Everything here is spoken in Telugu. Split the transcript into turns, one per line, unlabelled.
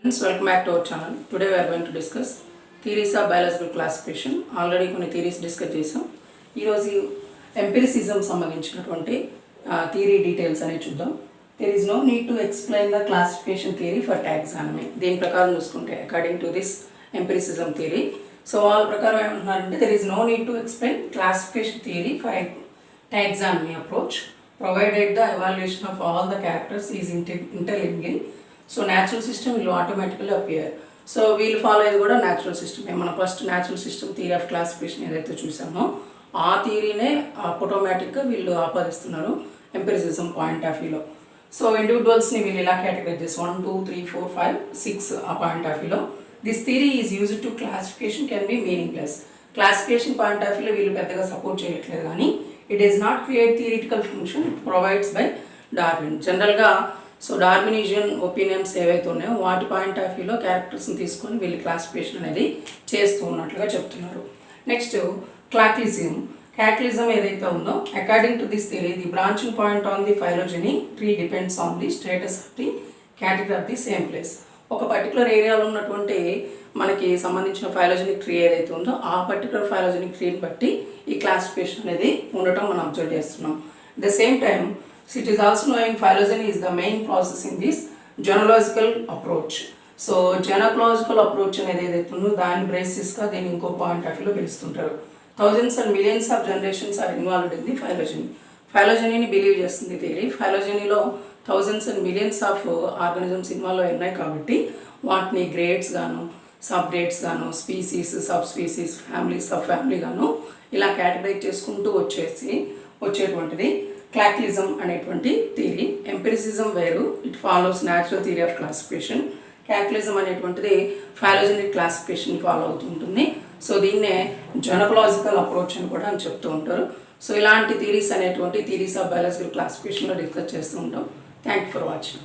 Friends, welcome back to our channel. Today we are going to discuss theories of biological classification. Already కొన్ని theories discuss చేసాం. ఈరోజు ఎంపిరిసిజం సంబంధించినటువంటి థియరీ డీటెయిల్స్ అనేవి చూద్దాం. There is no need to explain the classification theory for taxonomy. దీని ప్రకారం చూసుకుంటే according to this empiricism theory, so వాళ్ళ ప్రకారం ఏమంటున్నారంటే there is no need to explain classification theory for taxonomy approach provided the evaluation of all the characters is interlinked. So natural system will automatically appear. So we'll follow ఇది కూడా natural system. మనం first natural system theory of classification ఏదైతే చూసామో ఆ థియరీనే ఆటోమేటిక్గా వీళ్ళు ఆపాదిస్తున్నారు ఎంపిరిసిజం పాయింట్ ఆఫ్ వ్యూలో. సో ఇండివిజువల్స్ని వీళ్ళు ఇలా కేటగరైజ్ చేసి 1 2 3 4 5 6 ఆ పాయింట్ ఆఫ్ వ్యూలో this theory is used to classification can be meaningless. Classification point of వ్యూలో వీళ్ళు పెద్దగా సపోర్ట్ చేయట్లేదు, కానీ it is not create theoretical function provides by Darwin. జనరల్గా సో డార్వినిజియన్ ఒపీనియన్స్ ఏవైతే ఉన్నాయో వాటి పాయింట్ ఆఫ్ వ్యూలో క్యారెక్టర్స్ని తీసుకొని వీళ్ళు క్లాసిఫికేషన్ అనేది చేస్తూ ఉన్నట్లుగా చెప్తున్నారు. నెక్స్ట్ క్యాటలిజం ఏదైతే ఉందో according to this theory the branching point on the phylogeny tree depends on the status of the category of the same place. ఒక పర్టికులర్ ఏరియాలో ఉన్నటువంటి మనకి సంబంధించిన ఫైలోజెనిక్ ట్రీ ఏదైతే ఉందో ఆ పర్టికులర్ ఫైలోజెనిక్ ట్రీని బట్టి ఈ క్లాసిఫికేషన్ అనేది ఉండటం మనం అబ్జర్వ్ చేస్తున్నాం. The same time it is also knowing phylogeny is the main process in this genealogical approach. So genealogical approach అనేది ఏదైతే ఉందో దాని బేసిస్గా దీన్ని ఇంకో పాయింట్ ఆఫ్ వ్యూలో పిలుస్తుంటారు. Thousands and millions of generations are involved in the phylogeny. ఫైలోజెనీని బిలీవ్ చేస్తుంది థియరీ. ఫైలోజెనీలో thousands and millions of organisms involve అయి ఉన్నాయి కాబట్టి వాటిని గ్రేడ్స్ గాను సబ్ గ్రేడ్స్ గాను species sub species family sub family గాను ఇలా కేటగరైజ్ చేసుకుంటూ వచ్చేటువంటిది క్లాసిఫిజం అనేటువంటి థియరీ. ఎంపిరిసిజం వేరు, it follows natural theory of classification. Cladism అనేటువంటిది ఫైలోజెనిక్ క్లాసిఫికేషన్ ఫాలో అవుతుంటుంది. సో దీన్నే జెనలాజికల్ అప్రోచ్ అని కూడా అని చెప్తూ ఉంటారు. సో ఇలాంటి థియరీస్ అనేటువంటి థియరీస్ ఆఫ్ బయాలజికల్ క్లాసిఫికేషన్లో డిస్కస్ చేస్తూ ఉంటాం. Thank you for watching.